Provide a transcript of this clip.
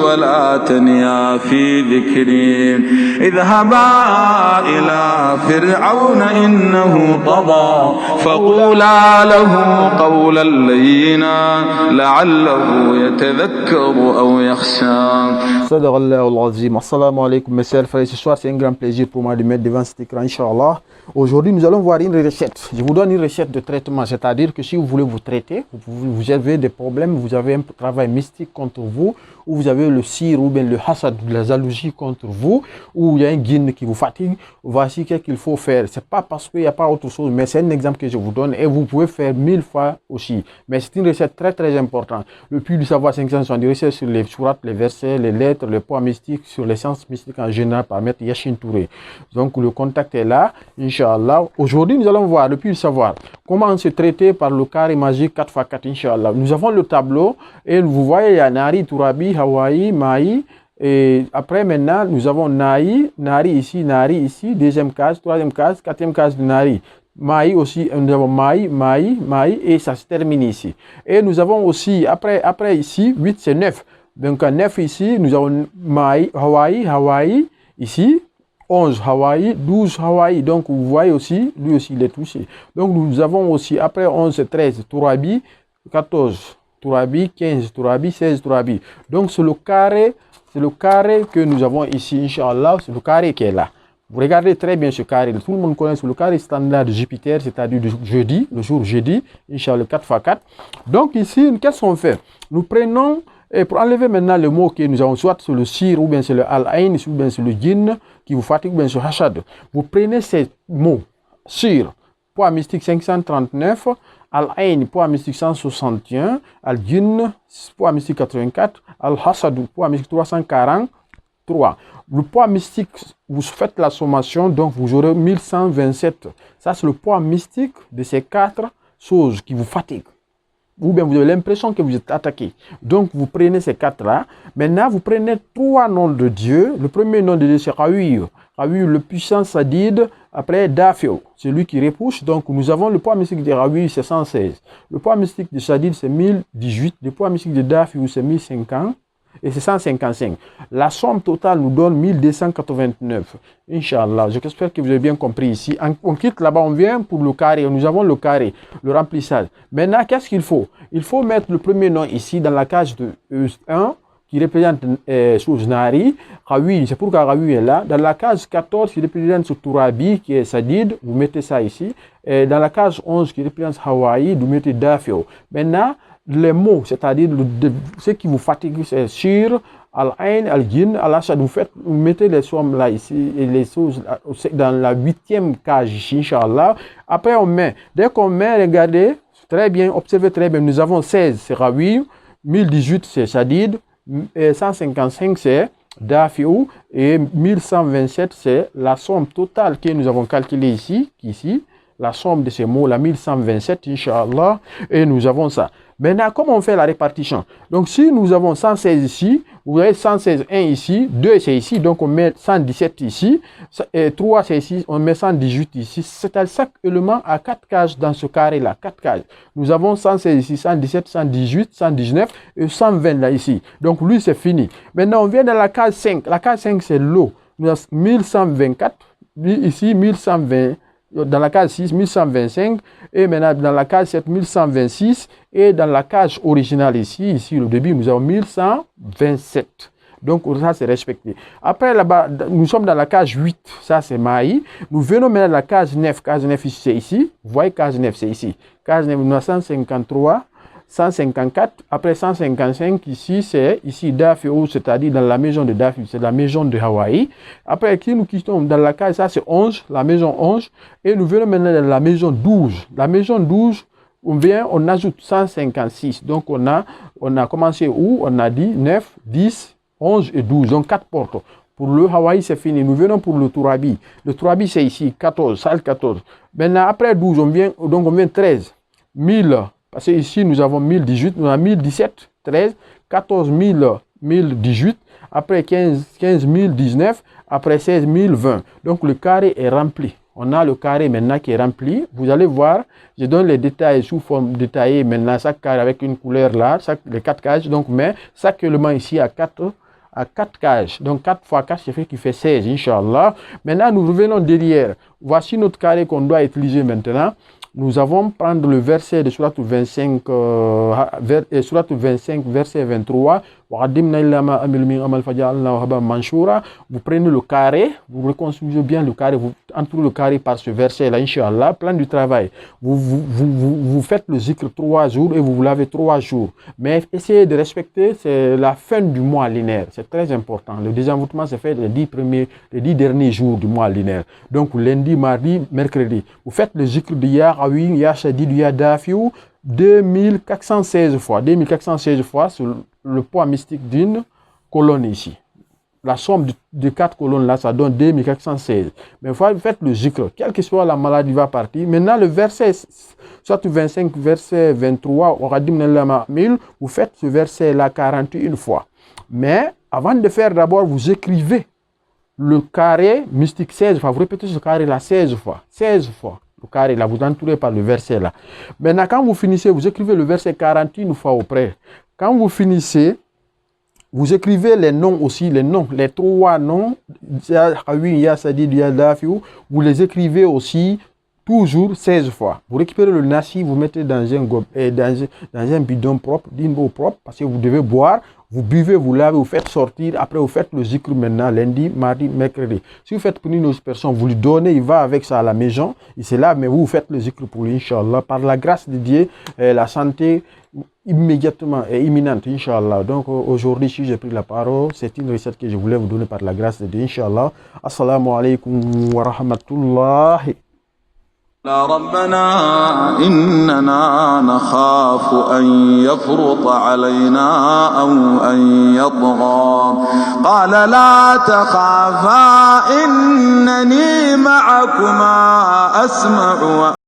ولا تنيا في ذكري اذهبا إلى فرعون إنه طغى فقولا له قولا لينا لعله يتذكر أو يخشى. صدق الله العظيم. Assalamu alaikum mes chers frères. Ce soir c'est un grand plaisir pour moi de mettre devant cet écran, Inch'Allah. Aujourd'hui nous allons voir une recette. Je vous donne une recette de traitement, c'est-à-dire que si vous voulez vous traiter, vous avez des problèmes, vous avez un travail mystique contre vous, ou vous avez le sir ou bien le hasad, la jalousie contre vous, ou il y a un guine qui vous fatigue, voici ce qu'il faut faire. C'est pas parce qu'il n'y a pas autre chose, mais c'est un exemple que je vous donne et vous pouvez faire 1000 fois aussi. Mais c'est une recette très très importante. Le puits du savoir 570 recettes sur les sourates, les versets, les lettres, les poids mystiques, sur les sciences mystiques en général par Maître Yachin Touré. Donc le contact est là, Inch'Allah. Aujourd'hui nous allons voir le puits du savoir. Comment se traiter par le carré magique 4x4, Inch'Allah. Nous avons le tableau et vous voyez il y a Nari, Tourabi, Hawaï, Maï. Et après maintenant nous avons Nari ici, deuxième case, troisième case, quatrième case de Nari. Maï aussi, nous avons Maï, et ça se termine ici. Et nous avons aussi, après ici, 8 c'est 9. Donc 9 ici, nous avons Maï, Hawaï, ici, 11 Hawaï, 12 Hawaï. Donc vous voyez aussi, lui aussi il est touché. Donc nous avons aussi, après 11 c'est 13, Tourabi, 14 Tourabi, 15 Tourabi, 16 Tourabi. Donc c'est le carré que nous avons ici, Inch'Allah, c'est le carré qui est là. Vous regardez très bien ce carré, tout le monde connaît le carré standard de Jupiter, c'est-à-dire le jour jeudi, Inch'Allah 4x4. Donc ici, qu'est-ce qu'on fait? Nous prenons, et pour enlever maintenant le mot que nous avons, soit sur le sir, ou bien c'est le al-ain, ou bien c'est le djinn qui vous fatigue, ou bien c'est le hachad. Vous prenez ces mots, sir, poids mystique 539, al-ain, poids mystique 161, al-djinn, poids mystique 84, al-hachad, poids mystique 343. Le poids mystique, vous faites la sommation, donc vous aurez 1127. Ça, c'est le poids mystique de ces 4 choses qui vous fatiguent. Ou bien vous avez l'impression que vous êtes attaqué. Donc, vous prenez ces 4-là. Maintenant, vous prenez 3 noms de Dieu. Le premier nom de Dieu, c'est Rawi, le puissant Sadid. Après, Dafio, c'est lui qui repousse. Donc, nous avons le poids mystique de Rawi, c'est 116. Le poids mystique de Sadid, c'est 1018. Le poids mystique de Dafio, c'est 1050. Et c'est 155. La somme totale nous donne 1289. Inch'Allah. J'espère que vous avez bien compris ici. On quitte là-bas, on vient pour le carré. Nous avons le carré, le remplissage. Maintenant, qu'est-ce qu'il faut? Il faut mettre le premier nom ici dans la case de 1 qui représente Nari. Rawi, c'est pourquoi Rawi est là. Dans la case 14 qui représente Tourabi, qui est Sadid, vous mettez ça ici. Et dans la case 11 qui représente Hawaï, vous mettez Dafio. Maintenant, les mots, c'est-à-dire ce qui vous fatigue, c'est Shir, Al-Ain, Al-Jinn, Al-Ashad. Vous mettez les sommes là ici et les choses dans la 8e case ici, Inch'Allah. Après, on met, dès qu'on met, regardez, très bien, observez très bien, nous avons 16, c'est Rawi, 1018, c'est Sadid, 155, c'est Dafiou, et 1127, c'est la somme totale que nous avons calculée ici, la somme de ces mots, la 1127, Inch'Allah, et nous avons ça. Maintenant, comment on fait la répartition? Donc, si nous avons 116 ici, vous avez 116, 1 ici, 2 c'est ici, donc on met 117 ici, et 3 c'est ici, on met 118 ici. C'est-à-dire chaque élément à 4 cases dans ce carré-là, 4 cases. Nous avons 116 ici, 117, 118, 119 et 120 là ici. Donc, lui, c'est fini. Maintenant, on vient dans la case 5. La case 5, c'est l'eau. Nous avons 1124, ici 1120. Dans la case 6, 1125, et maintenant dans la case 7, 1126, et dans la case originale ici, au début, nous avons 1127. Donc ça, c'est respecté. Après, là-bas, nous sommes dans la case 8, ça c'est Maï. Nous venons maintenant dans la case 9. Case 9 ici, c'est ici. Vous voyez, case 9, c'est ici. Case 9, nous avons 153. 154, après 155, ici, c'est ici Dafio, c'est-à-dire dans la maison de Dafio, c'est la maison de Hawaï. Après, qui nous quittons dans la case, ça c'est 11, la maison 11, et nous venons maintenant dans la maison 12. La maison 12, on ajoute 156. Donc, on a commencé où? On a dit 9, 10, 11 et 12, donc 4 portes. Pour le Hawaï, c'est fini. Nous venons pour le Tourabi. Le Tourabi, c'est ici, 14, salle 14. Maintenant, après 12, on vient 13, 1000. Parce que ici, nous avons 1018, nous avons 1017, 13, 14 000, 1018, après 15 019, après 16 020. Donc, le carré est rempli. On a le carré maintenant qui est rempli. Vous allez voir, je donne les détails sous forme détaillée maintenant, chaque carré avec une couleur là, les 4 cases. Donc, mais chaque élément ici a 4 à 4 cages. Donc 4 fois 4, c'est fait qui fait 16, Inch'Allah. Maintenant, nous revenons derrière. Voici notre carré qu'on doit utiliser maintenant. Nous allons prendre le verset de Surat 25, verset 23. Vous prenez le carré, vous reconstruisez bien le carré, vous entourez le carré par ce verset-là, Inch'Allah, plan du travail. Vous faites le zikr 3 jours et vous vous lavez 3 jours. Mais essayez de respecter, c'est la fin du mois lunaire. C'est très important. Le désenvoûtement se fait les 10 derniers jours du mois lunaire. Donc lundi, mardi, mercredi. Vous faites le zikr de Ya Awin, Ya Shadid, Ya Dafiou, 2416 fois. 2416 fois sur le poids mystique d'une colonne ici. La somme de 4 colonnes là, ça donne 2416. Mais vous faites le zikr, quelle que soit la maladie va partir. Maintenant, le verset, soit 25, verset 23, vous faites ce verset là 41 fois. Mais avant de faire d'abord, vous écrivez le carré mystique 16 fois. Vous répétez ce carré là 16 fois. 16 fois. Le carré là, vous entourez par le verset là. Maintenant, quand vous finissez, vous écrivez le verset 41 fois auprès. Quand vous finissez, vous écrivez les noms aussi, les 3 noms, vous les écrivez aussi toujours 16 fois. Vous récupérez le nasi, vous mettez dans un bidon propre, d'une eau propre, parce que vous devez boire. Vous buvez, vous lavez, vous faites sortir. Après, vous faites le zikr maintenant, lundi, mardi, mercredi. Si vous faites pour une autre personne, vous lui donnez, il va avec ça à la maison. Il se lave, mais vous faites le zikr pour lui, Inch'Allah. Par la grâce de Dieu, la santé immédiatement et imminente, Inch'Allah. Donc, aujourd'hui, si j'ai pris la parole, c'est une recette que je voulais vous donner par la grâce de Dieu, Inch'Allah. Assalamu alaikum wa rahmatullahi. ربنا إننا نخاف أن يفرط علينا أو أن يطغى قال لا تخافا إنني معكما أسمع